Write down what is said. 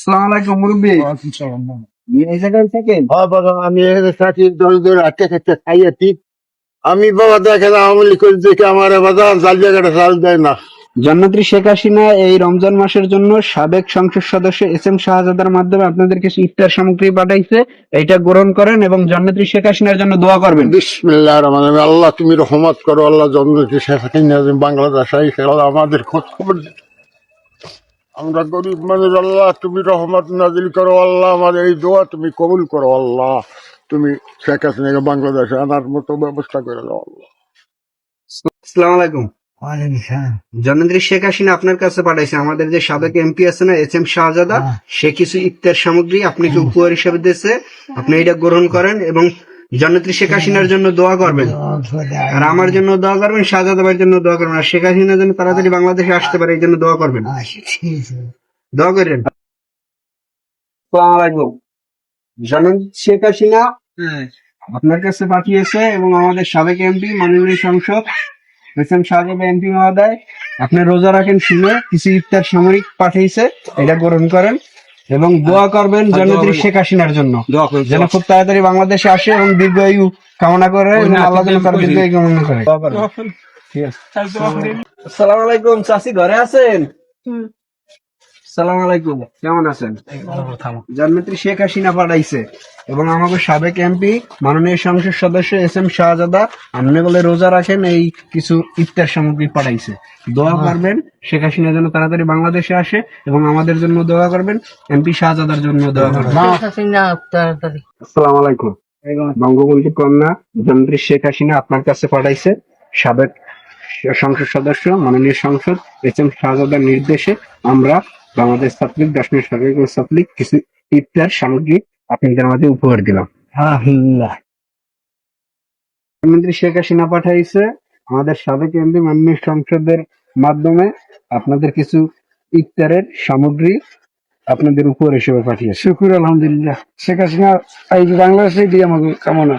সালাম আলাইকুম মুরব্বী। এই জায়গায় থাকেন? হ্যাঁ বাবা, আমি এখানে থাকি, দল ধরে আটকে থাকতে খাই আছি। আমি বাবা দেখেন আওয়ামী লীগ করে দেখে আমার বাজার জাল জায়গাটা চাল দেয় না। জন্নেত্রী শেখ হাসিনা এই রমজান মাসের জন্য সাবেক সংসদ সদস্য এস এম শাহজাদার মাধ্যমে আপনাদের কিছু ইফতার সামগ্রী পাঠাইছে। এইটা গ্রহণ করেন এবং জন্নেত্রী শেখ হাসিনার জন্য দোয়া করবেন। বিসমিল্লাহির রহমানির রহিম। আল্লাহ তুমি রহমত করো, আল্লাহ জন্মকে শেখ হাসিনা বাংলাদেশ আল্লাহ আমাদের খোঁজ খবর দিও। আমরা গরিব মানুষ, আল্লাহ তুমি রহমত নাজিল করো, আল্লাহ আমাদের এই দোয়া তুমি কবুল করো, আল্লাহ তুমি শেখ হাসিনাকে বাংলাদেশে আনার মতো ব্যবস্থা করে দাও আল্লাহ। আসসালামু আলাইকুম। জননেত্রী শেখ হাসিনা আপনার কাছে পাঠাইছে আমাদের যে সাবেক এমপি আছে না এস এম শাহজাদা, সে কিছু ইফতার সামগ্রী আপনাকে উপহার হিসেবে দিয়েছে। আপনি এটা গ্রহণ করেন এবং জননেত্রী শেখ হাসিনার জন্য দোয়া করবেন, আর আমার জন্য দোয়া করবেন, শাহজাদা ভাইয়ের জন্য দোয়া করবেন, আর শেখ হাসিনা যেন তাড়াতাড়ি বাংলাদেশে আসতে পারে এই জন্য দোয়া করবেন। দোয়া করেন। আসসালামু আলাইকুম। জননেত্রী শেখ হাসিনা আপনার কাছে পাঠিয়েছে এবং আমাদের সাবেক এমপি মাননীয় সংসদ এস.এম. শাহজাদা এমপি মহোদয়, আপনি রোজা রাখেন শুনে কিছু ইফতার সামরিক পাঠিয়েছে, এটা গ্রহণ করেন এবং দোয়া করবেন জননেত্রী শেখ হাসিনার জন্য, যেন খুব তাড়াতাড়ি বাংলাদেশে আসে এবং দীর্ঘায়ু কামনা করে এবং আল্লাহ যেন তার দীর্ঘায়ু কামনা করে। ঠিক আছে। আসসালামু আলাইকুম। চাচি ঘরে আছেন? আসসালামু আলাইকুম, কেমন আছেন? জননেত্রী শেখ হাসিনা পাঠাইছে এবং আমাকে সাবেক এমপি মাননীয় সংসদ সদস্য এস এম শাহজাদা, আপনি বলে রোজা রাখেন, এই কিছু ইফতার সামগ্রী পাঠাইছে। দোয়া করবেন শেখ হাসিনা যেন তাড়াতাড়ি বাংলাদেশে আসে এবং আমাদের জন্য দোয়া করবেন, এমপি শাহজাদার জন্য দোয়া করবেন। আসসালামু আলাইকুম। বঙ্গবন্ধু কন্যা জননেত্রী শেখ হাসিনা আপনার কাছে পাঠাইছে সাবেক সংসদ সদস্য মাননীয় সংসদ এস এম শাহজাদার নির্দেশে আমরা বাংলাদেশ ছাত্রলীগ, দশমিক সরকারি ছাত্রলীগ কিছু ইফতার সামগ্রী আপনাদের মাঝে উপহার দিলাম। প্রধানমন্ত্রী শেখ হাসিনা পাঠাইছে আমাদের সাবেক এমপি মাননীয় সংসদের মাধ্যমে আপনাদের কিছু ইফতারের সামগ্রী আপনাদের উপহার হিসেবে পাঠিয়েছে। শুকুর আলহামদুলিল্লাহ। শেখ হাসিনা এই বাংলাদেশে দিয়ে আমাকে কামনা।